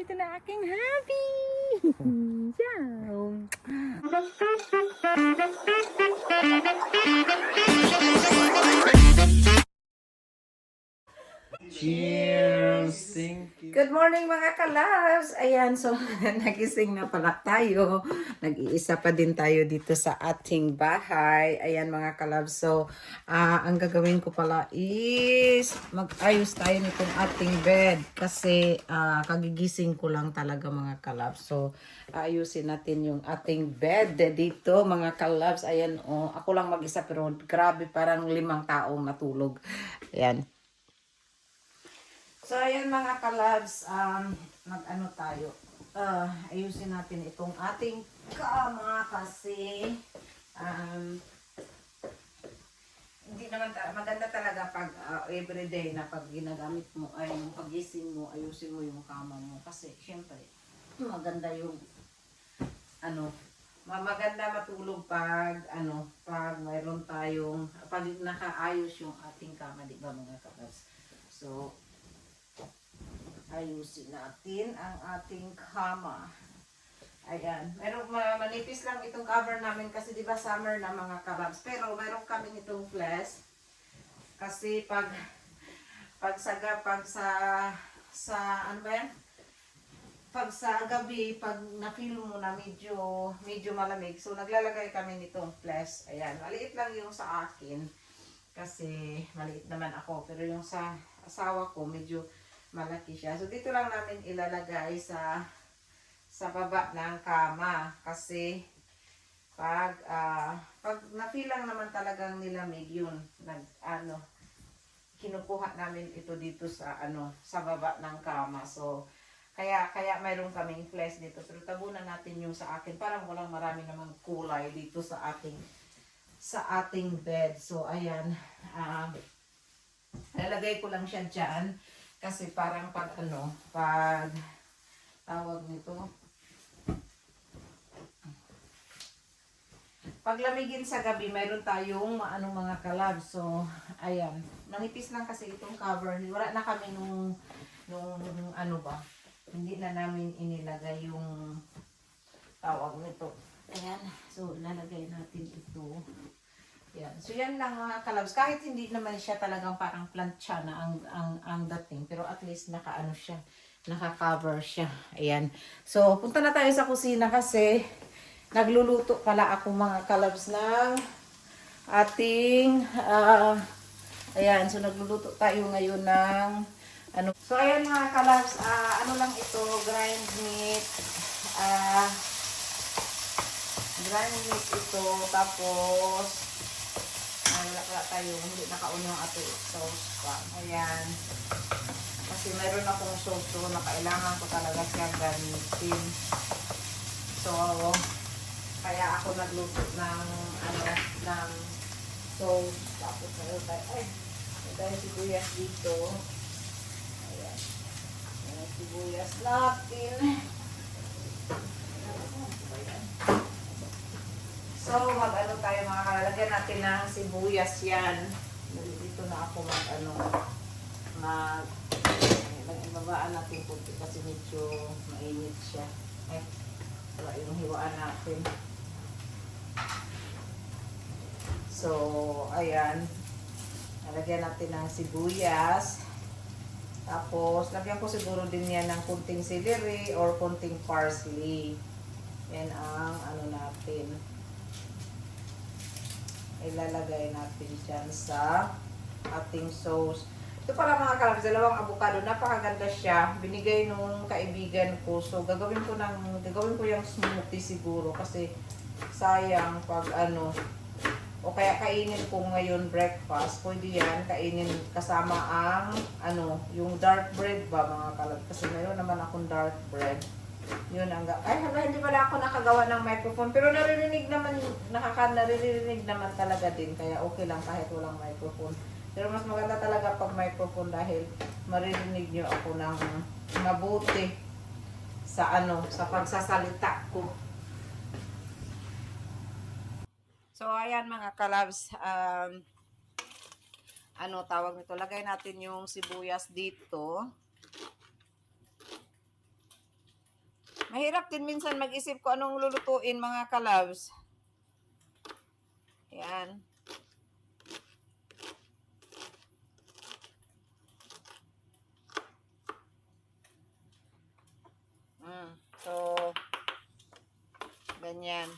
Ito na aking hubby. Ciao. Cheers! Thank you. Good morning mga kalabs! Ayan, so nagising na pala tayo. Nag-iisa pa din tayo dito sa ating bahay. Ayan mga kalabs. So, ang gagawin ko pala is mag-ayos tayo nitong ating bed. Kasi kagigising ko lang talaga mga kalabs. So, ayusin natin yung ating bed dito mga kalabs. Ayan, oh, ako lang mag-isa pero grabe parang 5 taong natulog. Ayan. So, ayan mga kalabs, mag-ano tayo, ayusin natin itong ating kama kasi, hindi naman, maganda talaga pag everyday na pag ginagamit mo, ay yung pagising mo, ayusin mo yung kama mo. Kasi, syempre, maganda yung, maganda matulog pag, pag mayroon tayong, pag nakaayos yung ating kama, di ba mga kalabs? So, ayusin natin ang ating kama. Ayan. Meron, manipis lang itong cover namin kasi di ba summer na mga kalabs. Pero meron kami itong fleece. Kasi pag sa ano ba yan? Pag sa gabi, pag na-feel mo na medyo malamig. So naglalagay kami nitong fleece. Ayan. Maliit lang yung sa akin. Kasi maliit naman ako. Pero yung sa asawa ko medyo malaki siya. So, dito lang namin ilalagay sa baba ng kama. Kasi, pag na-feel lang naman talagang nilamig yun, kinukuha namin ito dito sa, sa baba ng kama. So, kaya mayroon kaming fleece dito. Pero tabunan natin yung sa akin. Parang walang marami namang kulay dito sa ating bed. So, ayan. Lalagay ko lang siya dyan. Kasi parang pag tawag nito, paglamigin sa gabi, mayroon tayong mga kalab. So, ayan. Manipis lang kasi itong cover. Wala na kami nung hindi na namin inilagay yung tawag nito. Ayan. So, lalagay natin ito. Yan. So yan lang mga kalabs. Kahit hindi naman siya talagang parang plancha na ang dating. Pero at least naka-ano siya. Naka-cover siya. Ayan. So punta na tayo sa kusina kasi nagluluto pala ako mga kalabs ng ating ayan. So nagluluto tayo ngayon ng So ayan mga kalabs. Ano lang ito. Grind meat. Grind meat ito. Tapos wala tayo, hindi nakauna yung ating sauce pa. Ayan. Kasi mayroon akong sauce na kailangan ko talaga siya gamitin. So, kaya ako nagluto ng sauce. Tapos mayroon tayo, may tayo sibuyas dito. Ayan. May sibuyas natin. So, mag-ano tayo mga kalalagyan natin ng sibuyas yan. Dito na ako mag-ibabaan natin kunti kasi medyo mainit siya. Wala yung hiwaan natin. So, ayan. Nalagyan natin ng sibuyas. Tapos, lagyan ko siguro din yan ng kunting celery or kunting parsley. Yan ang natin. Ilalagay natin dyan sa ating sauce. Ito pala mga kalabs, dalawang avocado. Napakaganda siya. Binigay nung kaibigan ko. So, gagawin ko yung smoothie siguro. Kasi, sayang pag o kaya kainin ko ngayon breakfast. Pwede yan, kainin kasama ang, yung dark bread ba mga kalabs. Kasi mayroon naman akong dark bread. Yun ang hindi pala ako nakagawa ng microphone pero naririnig naman talaga din kaya okay lang kahit walang microphone. Pero mas maganda talaga pag microphone dahil maririnig niyo ako ng mabuti sa sa pagsasalita ko. So ayan mga kalabs, tawag nito, lagay natin yung sibuyas dito. Mahirap din minsan mag-isip ko anong lulutuin mga kalabs. Yan. So, ganyan.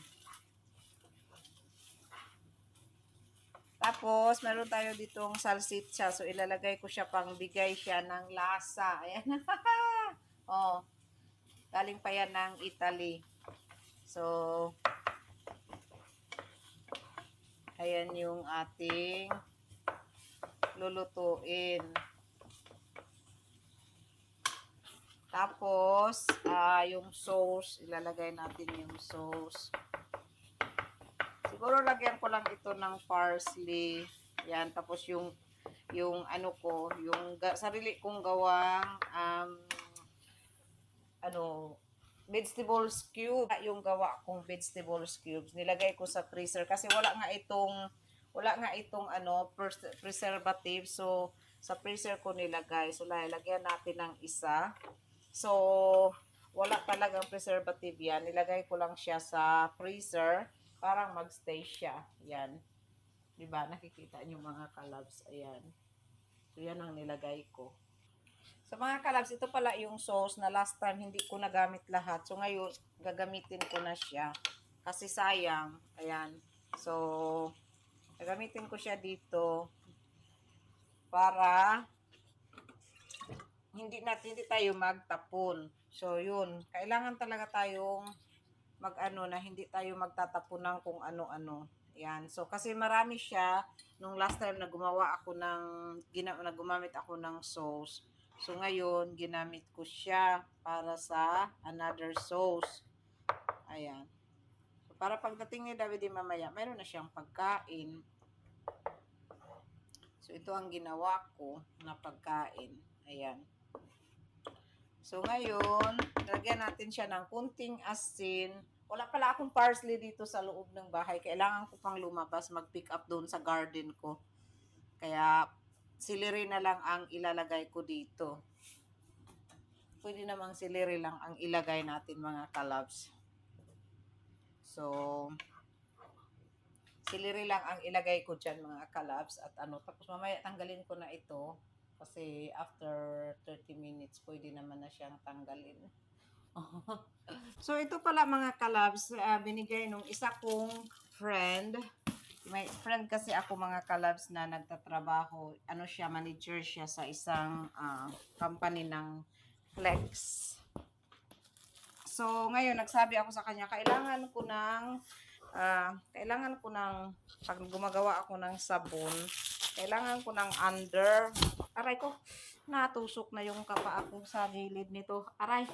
Tapos, meron tayo ditong salsiccia. So, ilalagay ko siya pang bigay siya ng lasa. Ayan. Oh, galing pa yan ng Italy. So, ayan yung ating lulutuin. Tapos, yung sauce, ilalagay natin yung sauce. Siguro lagyan ko lang ito ng parsley. Yan, tapos yung ano ko, yung sarili kong gawang vegetables cube. Yung gawa kong vegetables cubes, nilagay ko sa freezer kasi wala nga itong preservative. So, sa freezer ko nilagay. So, lalagyan natin ng isa. So, wala talagang preservative yan. Nilagay ko lang siya sa freezer para magstay siya. Yan. Diba? Nakikita nyo mga kalabs. Ayan. So, yan ang nilagay ko. So, mga kalabs, ito pala yung sauce na last time hindi ko nagamit lahat. So, ngayon, gagamitin ko na siya. Kasi sayang. Ayan. So, gagamitin ko siya dito para hindi tayo magtapon. So, yun. Kailangan talaga tayong na hindi tayo magtatapon ng kung ano-ano. Yan. So, kasi marami siya nung last time na gumamit ako ng sauce. So, ngayon, ginamit ko siya para sa another sauce. Ayan. So, para pagdating ni David mamaya, mayroon na siyang pagkain. So, ito ang ginawa ko na pagkain. Ayan. So, ngayon, lagyan natin siya ng kunting asin. Wala pala akong parsley dito sa loob ng bahay. Kailangan ko pang lumabas, mag-pick up doon sa garden ko. Kaya, celery na lang ang ilalagay ko dito. Pwede namang celery lang ang ilagay natin mga kalabs. So, celery lang ang ilagay ko dyan mga kalabs. At tapos mamaya tanggalin ko na ito. Kasi after 30 minutes, pwede naman na siyang tanggalin. So, ito pala mga kalabs, binigay nung isa kong friend. May friend kasi ako mga kalabs na nagtatrabaho. Manager siya sa isang company ng Flex. So, ngayon, nagsabi ako sa kanya, kailangan ko ng, pag gumagawa ako ng sabon, kailangan ko ng aray ko, natusok na yung kapa ako sa gilid nito. Aray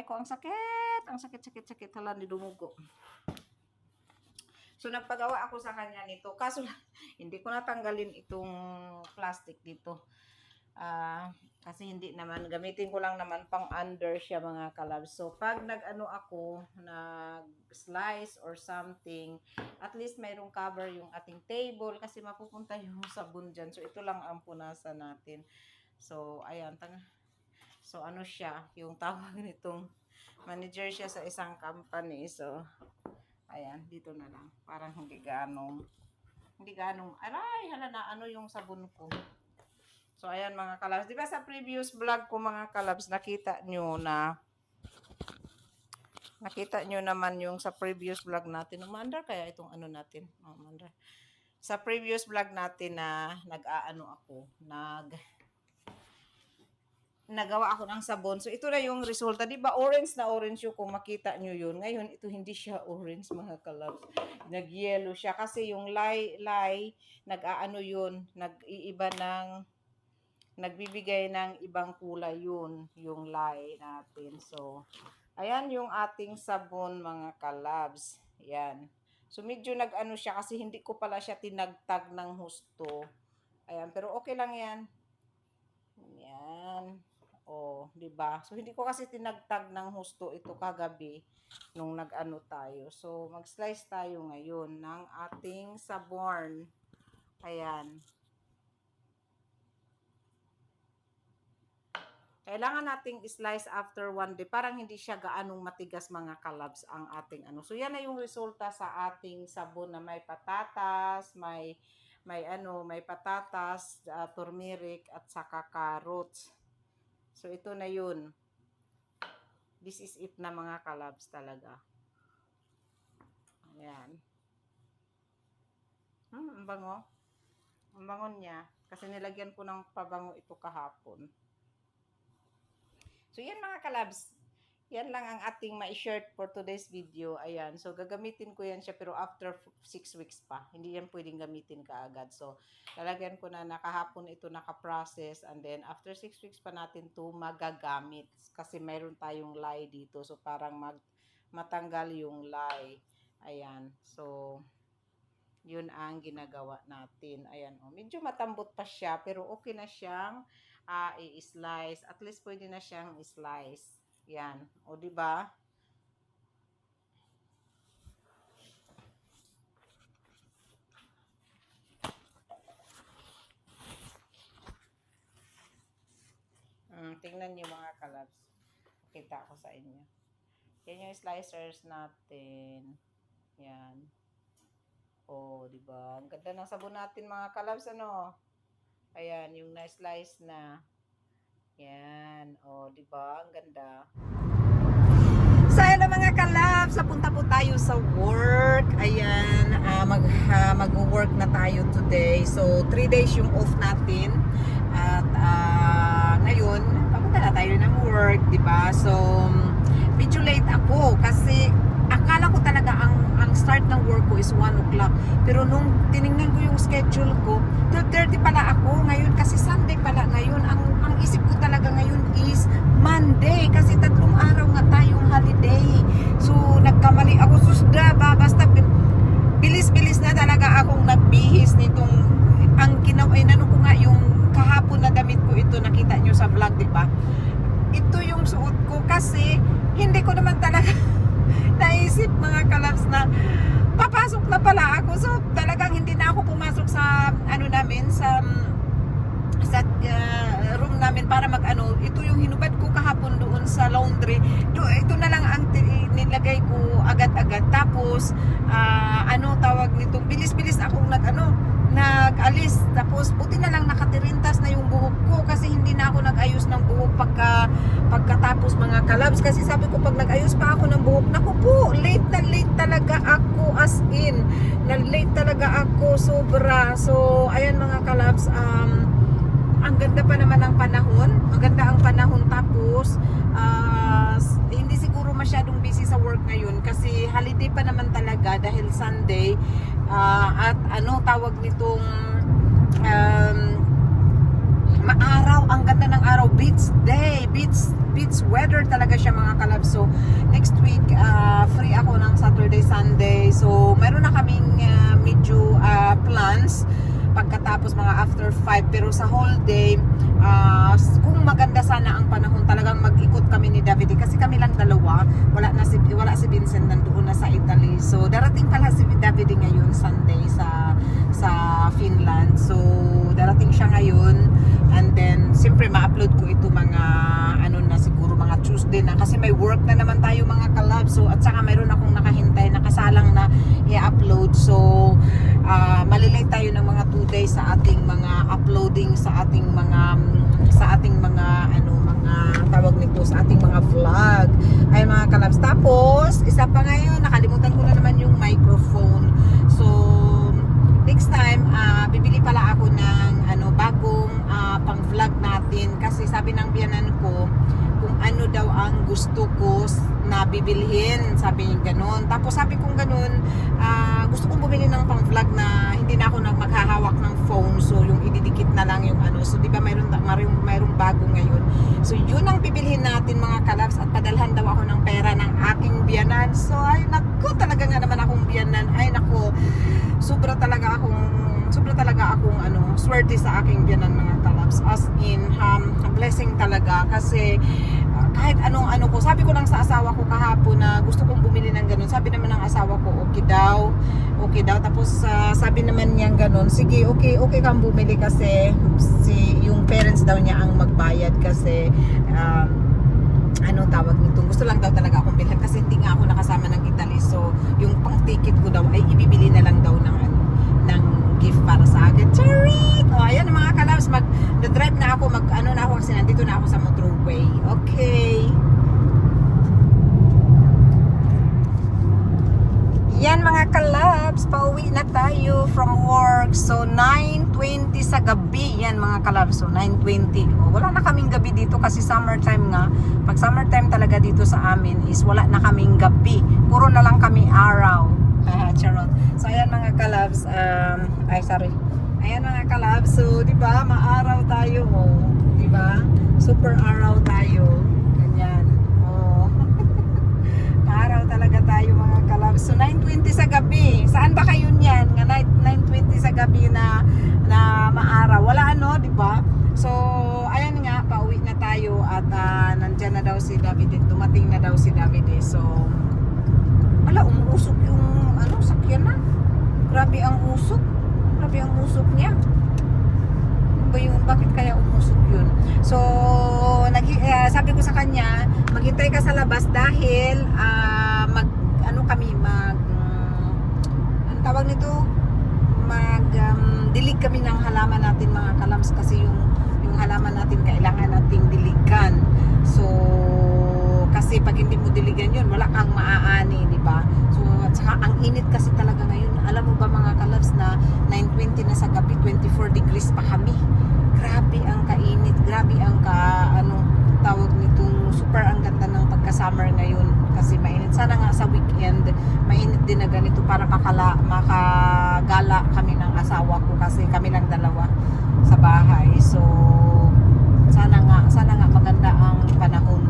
ko, ang sakit. Ang sakit. Hala, ni dumugo. So, nagpagawa ako sa kanya nito. Kaso, hindi ko natanggalin itong plastic dito. Kasi hindi naman, gamitin ko lang naman pang under siya mga kalabs. So, pag nag-slice or something, at least mayroong cover yung ating table kasi mapupunta yung sabon dyan. So, ito lang ang punasan natin. So, ayan. So, siya, yung tawag nitong manager siya sa isang company. So, ayan, dito na lang. Parang hindi ganong, aray, hala na, yung sabon ko. So, ayan mga kalabs. Diba sa previous vlog ko mga kalabs, nakita nyo naman yung sa previous vlog natin. Umandar kaya itong natin. Umandar. Sa previous vlog natin na nagawa ako ng sabon. So, ito na yung resulta. Diba orange na orange yung kung makita nyo yun. Ngayon, ito hindi siya orange mga kalabs. Nag-yellow siya kasi yung lye yun, nag-iiba nagbibigay ng ibang kulay yun, yung lye natin. So, ayan yung ating sabon mga kalabs. Ayan. So, medyo siya kasi hindi ko pala siya tinagtag ng husto. Ayan, pero okay lang yan. Ayan. O, diba? So, hindi ko kasi tinagtag ng husto ito kagabi nung tayo. So, mag-slice tayo ngayon ng ating sabon. Ayan. Kailangan nating slice after 1 day. Parang hindi siya gaanong matigas mga kalabs ang ating ano. So yan na yung resulta sa ating sabon na may patatas, may patatas, turmeric at saka carrots. So ito na yun. This is it na mga kalabs talaga. Ayan. Ang bango. Ang bango niya. Kasi nilagyan ko ng pabango ito kahapon. So, yan mga kalabs. Yan lang ang ating ma-share for today's video. Ayan. So, gagamitin ko yan siya pero after 6 weeks pa. Hindi yan pwedeng gamitin kaagad. So, lalagyan ko na nakahapon ito nakaprocess and then after 6 weeks pa natin to magagamit. Kasi mayroon tayong lye dito. So, parang matanggal yung lye. Ayan. So, yun ang ginagawa natin. Ayan. Oh, medyo matambot pa siya pero okay na siyang i-slice. At least pwede na siyang i-slice. Yan. O, diba? Tingnan niyo mga kalabs. Kita ko sa inyo. Yan yung slicers natin. Yan. O, diba? Ang ganda ng sabon natin mga kalabs, ano? Ayan, yung na-slice na. Yan. O, diba? Ang ganda. So, ayan na mga kalabs. Napunta po tayo sa work. Ayan. Mag-work na tayo today. So, 3 days yung off natin. At ngayon, papunta na tayo ng work. Diba? So, medyo late ako. Kasi, akala ko talaga ang start ng work ko is 1 o'clock. Pero nung tiningnan ko yung schedule ko, 12:30 pala ako ngayon kasi Sunday pala ngayon. Ang isip ko talaga ngayon is Monday kasi 3 araw nga tayong holiday. So, nagkamali ako. Susda ba? Basta bilis-bilis na talaga akong nagbihis nitong ang ginawa. Inano ko nga yung kahapon na damit ko ito. Nakita nyo sa vlog, di ba? Ito yung suot ko kasi hindi ko naman talaga naisip mga kalabs na papasok na pala ako. So talagang hindi na ako pumasok sa ano namin sa room namin para mag-ano. Ito yung hinubad ko kahapon doon sa laundry. Ito na lang ang nilagay ko agad-agad. Tapos ano tawag nito, bilis-bilis akong nag-alis. Tapos buti na lang nakatirintas na yung buhok ko kasi hindi na ako nag-ayos ng buhok pagkatapos mga kalabs. Kasi sabi ko pag nag-ayos pa ako ng buhok, naku po, late na late talaga ako, as in na late talaga ako sobra. So ayan mga kalabs, ang ganda pa naman ang panahon. Maganda ang panahon. Tapos hindi siguro masyadong busy sa work ngayon kasi holiday pa naman talaga dahil Sunday. At ano tawag nitong maaraw. Ang ganda ng araw. Beach day. Beach weather talaga siya mga kalabs. So next week free ako ng Saturday, Sunday. So meron na kaming medyo plans pagkatapos mga after 5 pero sa whole day kung maganda sana ang panahon talagang mag-ikot kami ni David kasi kami lang dalawa, wala si Vincent nandoon na sa Italy. So darating pala si David ngayon Sunday sa Finland. So darating siya ngayon and then siyempre ma-upload ko ito mga ano na siguro mga Tuesday na kasi may work na naman tayo mga kalab. So at saka mayroon akong nakahintay nakasalang na i-upload. So malilate tayo ng mga 2 days sa ating mga uploading sa ating mga tawag nito sa ating mga vlog ay mga kalabs. Tapos isa pa ngayon nakalimutan ko na naman yung microphone. So next time bibili pala ako ng bagong pang vlog natin kasi sabi ng biyanan ko kung ano daw ang gusto ko na bibilhin, sabi niya gano'n. Tapos sabi kong gano'n, gusto kong bumili ng pang vlog na hindi na ako maghahawak ng phone, so yung ididikit na lang yung so di ba mayroong bago ngayon. So yun ang bibilhin natin mga kalabs at padalhan daw ako ng pera ng aking biyanan. So ay naku, talaga nga naman akong biyanan. Ay naku, sobra talaga akong swerte sa aking biyanan mga kalabs. As in, a blessing talaga kasi kahit anong ko ko. Sabi ko lang sa asawa ko kahapon na gusto kong bumili ng ganun. Sabi naman ng asawa ko, okay daw. Okay daw. Tapos sabi naman niya ganun, sige, okay kang bumili kasi yung parents daw niya ang magbayad kasi ano tawag nito. Gusto lang daw talaga akong bilhin kasi hindi nga ako nakasama ng Italy. So, yung pang ticket ko daw ay ibibili na lang daw ng gift para sa akin. Charit! O, ayan mga kalabs, mag-drive na ako, na ako kasi nandito na ako sa motorway. Okay. Yan mga kalabs, pauwi na tayo from work. So, 9:20 sa gabi. Yan mga kalabs. So, 9:20. O, wala na kaming gabi dito kasi summertime nga. Pag summertime talaga dito sa amin is wala na kaming gabi. Puro na lang kami araw. Charot. So, ayan mga kalabs. Ayan mga kalabs. So, di ba, maaraw tayo. Oh. Di ba? Super araw tayo. Ganyan. Oh. Maaraw talaga tayo mga kalabs. So, 9:20 sa gabi. Saan ba kayo niyan? 9:20 sa gabi na maaraw. Wala ano, di ba? So, ayan nga, pauwi na tayo at nandyan na daw si David. Dumating na daw si David. So, wala, umuusok yung sakyan na. Grabe ang usok. Grabe ang usok niya. Ano ba yun? Bakit kaya umusok yun? So, sabi ko sa kanya, maghintay ka sa labas dahil tawag nito, dilig kami ng halaman natin mga kalams kasi yung halaman natin kailangan nating diligan. So, kasi pag hindi mo diligan yun, wala kang maaani, di ba? So, at saka ang init kasi talaga ngayon. Alam mo ba mga kalabs na 9:20 na sa gabi, 24 degrees pa kami. Grabe ang kainit, grabe ang tawag nitong super ang ganda ng pagka-summer ngayon kasi mainit. Sana nga sa weekend, mainit din na ganito para makagala kami ng asawa ko kasi kami lang dalawa sa bahay. So, sana nga maganda ang panahon.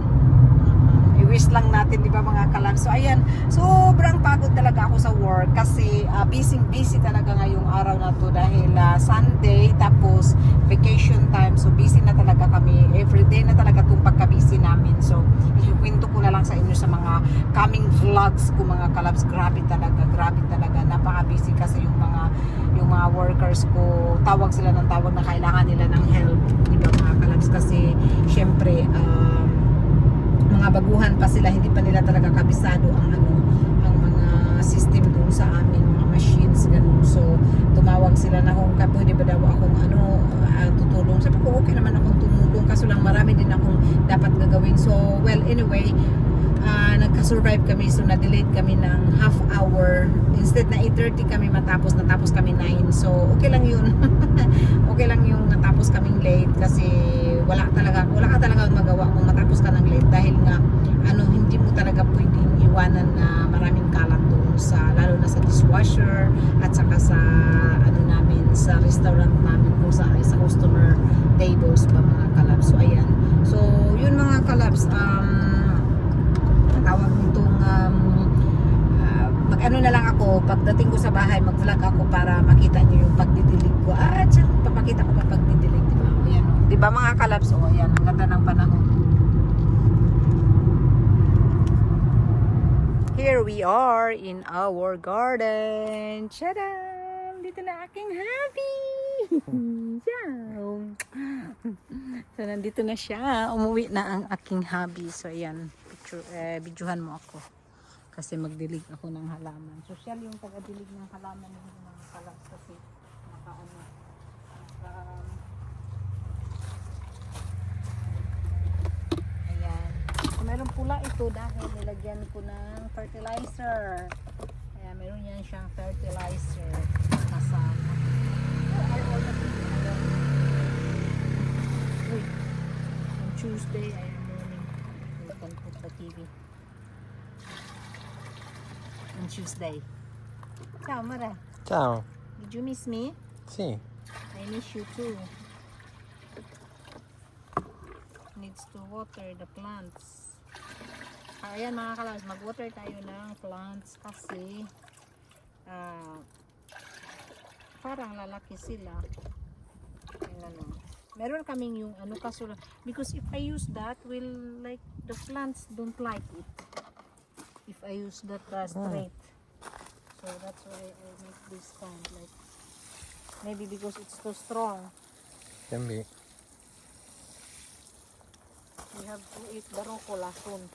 I-wish lang natin, di ba mga kalab? So ayan, sobrang pagod talaga ako sa work kasi busy talaga ngayong araw na to dahil Sunday tapos vacation time. So busy na talaga kami. Everyday na talaga itong pagka-busy namin. So ikwento ko na lang sa inyo sa mga coming vlogs ko mga kalabs. Grabe talaga. Napaka-busy kasi yung mga workers ko, tawag sila ng tawag na kailangan nila ng help, di ba mga kalabs? Kasi syempre mga baguhan pa sila, hindi pa nila talaga kabisado ang mga system doon sa amin, mga machines ganun. So tumawag sila na kung pwede ba daw akong tutulong. Sabi ko okay naman akong tumulong kaso lang marami din akong dapat gagawin. So well anyway, nagka-survive kami. So na-delayed kami ng half hour. Instead na 8:30 kami natapos kami 9. So okay lang yun. Okay lang yung natapos kaming late kasi wala ka talaga magawa kung matapos ka ng late dahil nga hindi mo talaga pwedeng iwanan na maraming kalat doon lalo na sa dishwasher at saka sa namin sa restaurant namin kung sa customer tables ba mga kalabs. So ayan. So yun mga kalabs, tawag nitong na lang ako pagdating ko sa bahay, mag-vlog ako para makita niyo yung pagdidilig ko. Papakita ko pa pagdidilig, di ba? Ayan, di ba mga kalabs? Ayan, ang ganda ng panahon. Here we are in our garden. Tadam! Dito na aking hubby. So nandito na siya. Umuwi na ang aking hubby. So ayan, videohan mo ako. Kasi magdilig ako ng halaman. Social yung pag-adilig ng halaman ng mga kalabs kasi ayan. So, meron pula ito dahil nilagyan ko ng fertilizer. Ayan, meron yan siyang fertilizer kasama. On Tuesday, I am morning. You can put the TV. On Tuesday. Ciao, Mara. Ciao. Did you miss me? Sì. I miss you too. Needs to water the plants. Ayan mga kalabs, mag-water tayo ng plants kasi parang lalaki sila. Ayan, Meron kaming yung ano kaso because if I use that will like the plants don't like it. If I use that straight. So that's why I make this kind like maybe because it's too strong. Can be. We have to eat the rucola soon.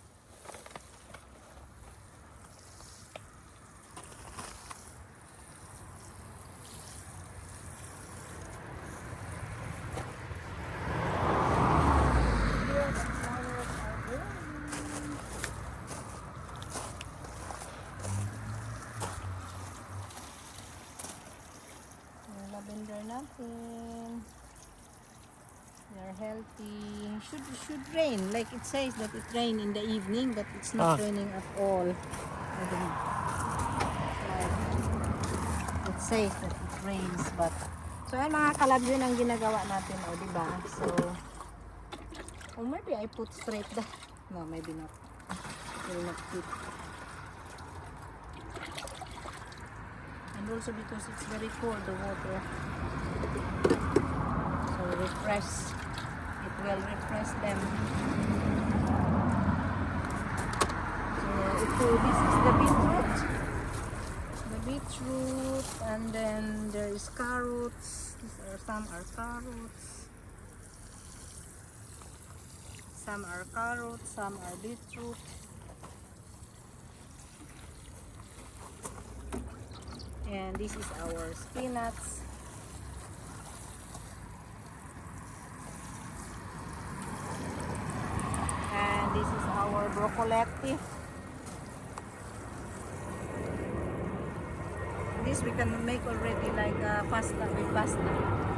Yung lavender natin. They're healthy. Should rain. Like it says that it rain in the evening, but it's not raining at all. I don't know. Like, it says that it rains, but so ay mga kalab yun ang ginagawa natin, o di ba? So or maybe I put straight the no, maybe not. Will not fit. And also because it's very cold, the water. So refresh. It will refresh them. So this is the beetroot. The beetroot, and then there is carrots. Some are carrots. Some are carrots, some are beetroot. And this is our spinach. And this is our broccoli. This we can make already like pasta with pasta.